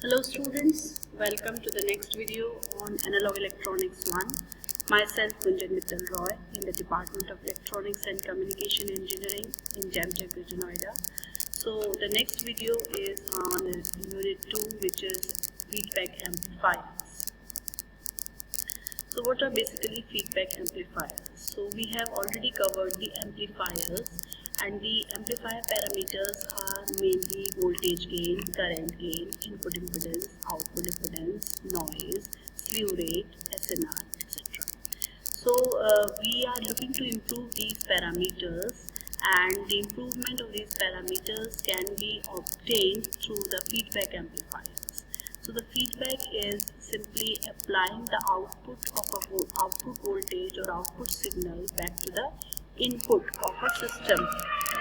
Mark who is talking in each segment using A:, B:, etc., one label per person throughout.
A: Hello students, welcome to the next video on Analog Electronics 1. Myself Gunjan Mittal Roy in the Department of Electronics and Communication Engineering in Jamshedpur, Noida. So the next video is on Unit 2, which is feedback amplifiers. So what are basically feedback amplifiers? So we have already covered the amplifiers, and the amplifier parameters are mainly voltage gain, current gain, input impedance, output impedance, noise, slew rate, SNR, etc. So we are looking to improve these parameters, and the improvement of these parameters can be obtained through the feedback amplifiers. So the feedback is simply applying the output of a output voltage or output signal back to the input of a system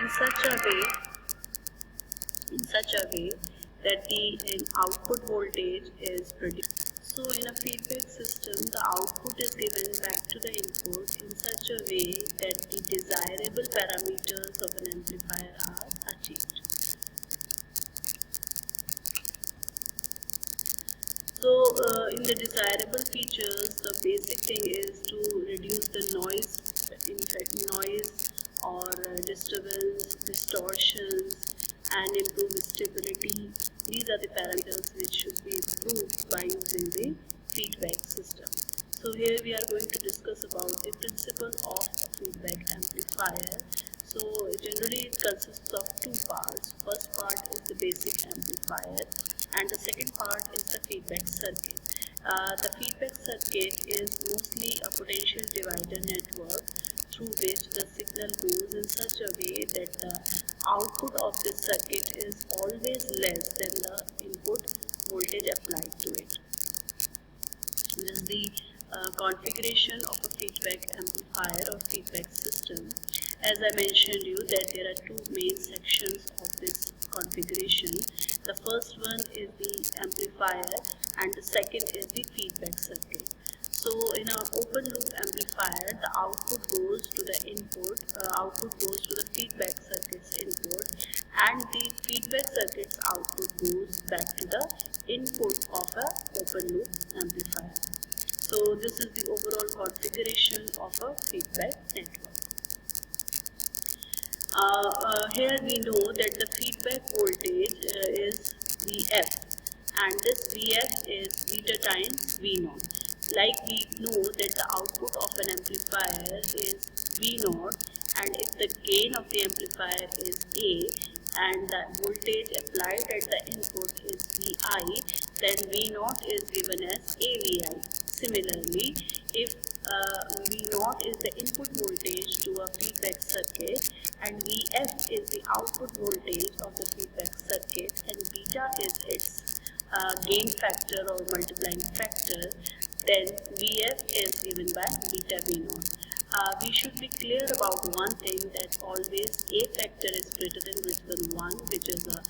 A: in such a way that the output voltage is produced. So in a feedback system, the output is given back to the input in such a way that the desirable parameters of an amplifier are achieved. So in the desirable features, the basic thing is to reduce the noise, noise or disturbance, distortions, and improve stability. These are the parameters which should be improved by using the feedback system. So here we are going to discuss about the principle of a feedback amplifier. So generally it consists of two parts. First part is the basic amplifier, and the second part is the feedback circuit. The feedback circuit is mostly a potential divider network through which the signal goes in such a way that the output of this circuit is always less than the input voltage applied to it. This is the configuration of a feedback amplifier or feedback system. As I mentioned you that there are two main sections of this configuration. The first one is the amplifier and the second is the feedback circuit. So in an open loop amplifier, the output goes to the input, output goes to the feedback circuit's input, and the feedback circuit's output goes back to the input of an open loop amplifier. So this is the overall configuration of a feedback network. Here we know that the feedback voltage is Vf, and this Vf is beta times V0. Like we know that the output of an amplifier is V0, and if the gain of the amplifier is A and the voltage applied at the input is Vi, then V0 is given as AVI. Similarly, if V0 is the input voltage to a feedback circuit and Vf is the output voltage of the feedback circuit and beta is its gain factor or multiplying factor, then Vf is given by beta V0. We should be clear about one thing, that always A factor is greater than 1, which is a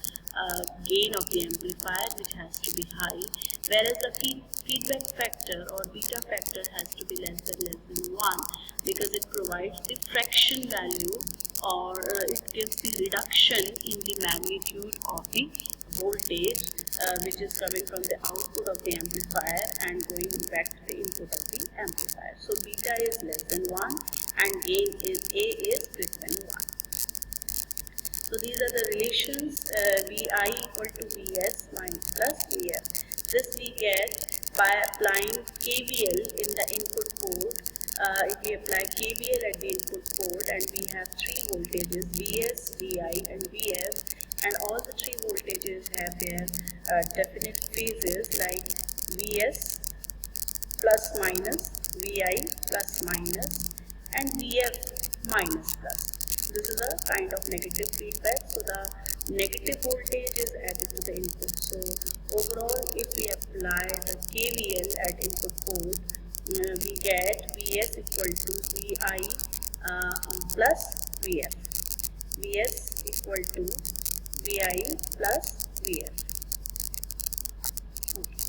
A: gain of the amplifier, which has to be high, whereas the feedback factor or beta factor has to be less than 1, because it provides the fraction value, or it gives the reduction in the magnitude of the voltage which is coming from the output of the amplifier and going back to the input of the amplifier. So beta is less than 1 and gain is A is greater than 1. So these are the relations, Vi equal to Vs minus plus Vf. This we get by applying KVL in the input port. If we apply KVL at the input port and we have three voltages, Vs, Vi and Vf, and all the three voltages have their definite phases like Vs plus minus, Vi plus minus, and Vf minus plus. This is a kind of negative feedback, so the negative voltage is added to the input. So overall, if we apply the KVL at input port, we get Vs equal to Vi plus Vf. Vs equal to Vi plus Vf. Okay.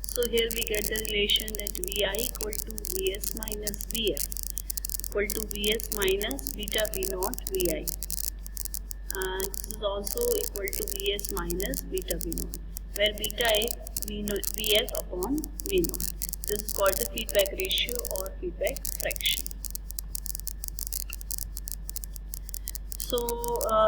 A: So here we get the relation that Vi equal to Vs minus Vf equal to Vs minus beta V0 Vi. This is also equal to Vs minus beta V naught, where beta is Vf upon V naught. This is called the feedback ratio or feedback fraction. So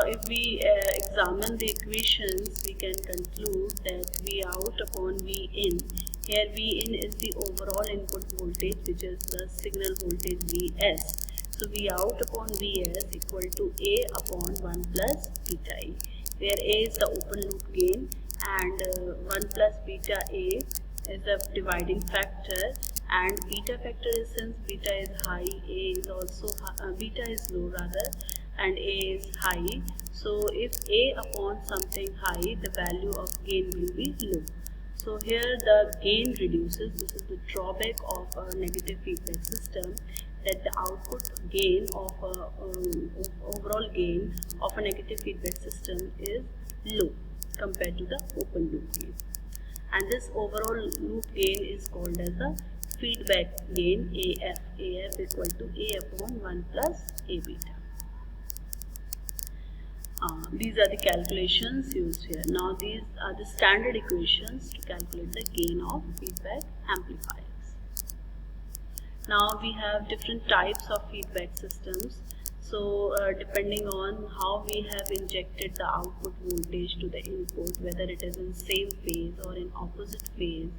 A: if we examine the equations, we can conclude that V out upon V in. Here V in is the overall input voltage, which is the signal voltage Vs. So V out upon Vs equal to A upon 1 plus beta A, where A is the open loop gain and 1 plus beta A is the dividing factor, and beta factor is, since beta is high, A is also beta is low rather, and A is high. So if A upon something high, the value of gain will be low. So here the gain reduces. This is the drawback of a negative feedback system, that the output gain of overall gain of a negative feedback system is low compared to the open loop gain. And this overall loop gain is called as a feedback gain AF. AF equal to A upon 1 plus A beta. These are the calculations used here. Now these are the standard equations to calculate the gain of feedback amplifiers. Now we have different types of feedback systems. So depending on how we have injected the output voltage to the input, whether it is in same phase or in opposite phase,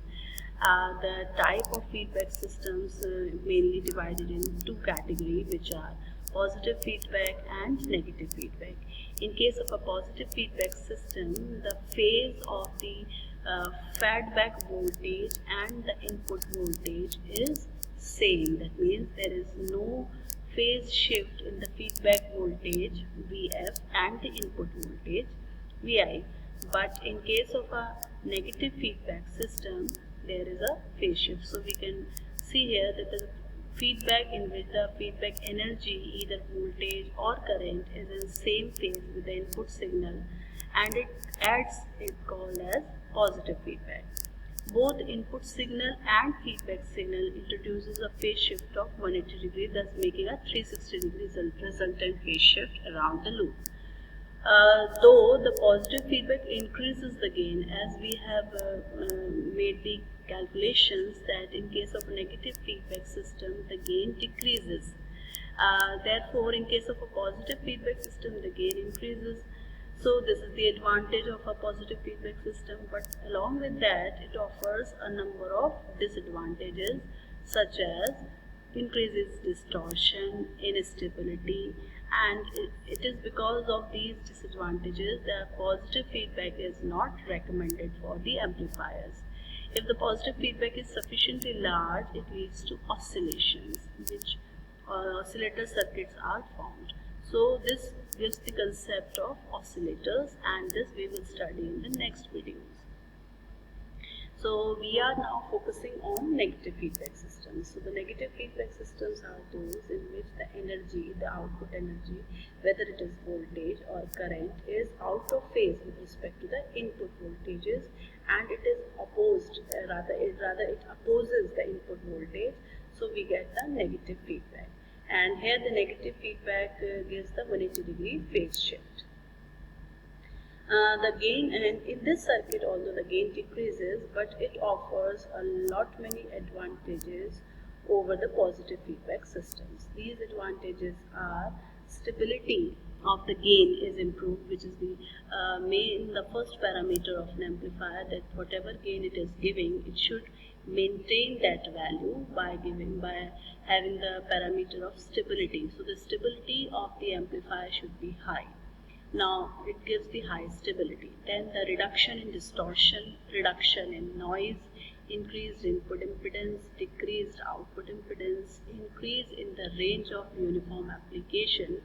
A: the type of feedback systems mainly divided in two categories, which are positive feedback and negative feedback. In case of a positive feedback system, the phase of the feedback voltage and the input voltage is same. That means there is no phase shift in the feedback voltage Vf and the input voltage Vi. But in case of a negative feedback system, there is a phase shift. So we can see here that the feedback in which the feedback energy, either voltage or current, is in same phase with the input signal, and it called as positive feedback. Both input signal and feedback signal introduces a phase shift of 180 degrees, thus making a 360 degrees resultant phase shift around the loop. Though the positive feedback increases the gain, as we have made the calculations that in case of a negative feedback system, the gain decreases. Therefore, in case of a positive feedback system, the gain increases. So this is the advantage of a positive feedback system, but along with that, it offers a number of disadvantages, such as increases distortion, instability, and it is because of these disadvantages that positive feedback is not recommended for the amplifiers. If the positive feedback is sufficiently large, it leads to oscillations, which oscillator circuits are formed. So this gives the concept of oscillators, and this we will study in the next videos. So we are now focusing on negative feedback systems. So the negative feedback systems are those in which the energy, the output energy, whether it is voltage or current, is out of phase with respect to the input voltages, and it is opposed, rather it opposes the input voltage. So we get the negative feedback. And here the negative feedback gives the 180 degree phase shift. The gain, and in this circuit, although the gain decreases, but it offers a lot many advantages over the positive feedback systems. These advantages are stability of the gain is improved, which is the the first parameter of an amplifier, that whatever gain it is giving, it should maintain that value by having the parameter of stability. So the stability of the amplifier should be high. Now it gives the high stability. Then the reduction in distortion, reduction in noise, increased input impedance, decreased output impedance, increase in the range of uniform application,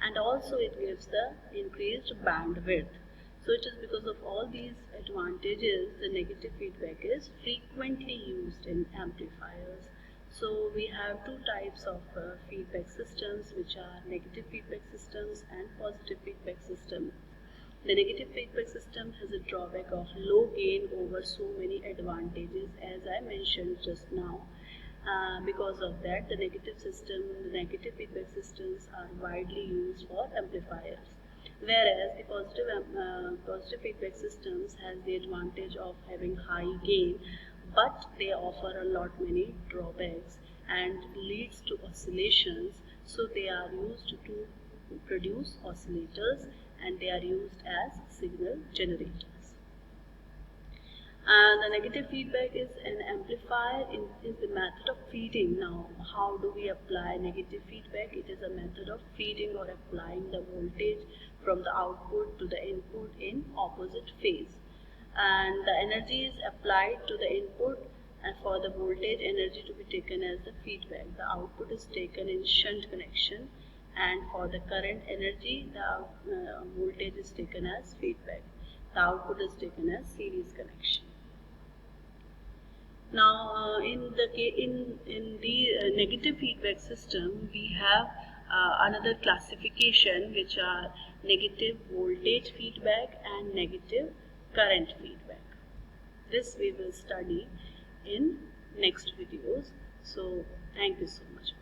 A: and also it gives the increased bandwidth. So it is because of all these advantages, the negative feedback is frequently used in amplifiers. So we have two types of feedback systems, which are negative feedback systems and positive feedback systems. The negative feedback system has a drawback of low gain over so many advantages, as I mentioned just now. Because of that, the negative feedback systems are widely used for amplifiers. Whereas the positive feedback systems has the advantage of having high gain, but they offer a lot many drawbacks and leads to oscillations. So they are used to produce oscillators, and they are used as signal generators. The negative feedback is an amplifier, is the method of feeding. Now, how do we apply negative feedback? It is a method of feeding or applying the voltage from the output to the input in opposite phase. And the energy is applied to the input, and for the voltage energy to be taken as the feedback. The output is taken in shunt connection, and for the current energy, the voltage is taken as feedback. The output is taken as series connection. Now, in the negative feedback system, we have another classification, which are negative voltage feedback and negative current feedback. This we will study in next videos. So, thank you so much.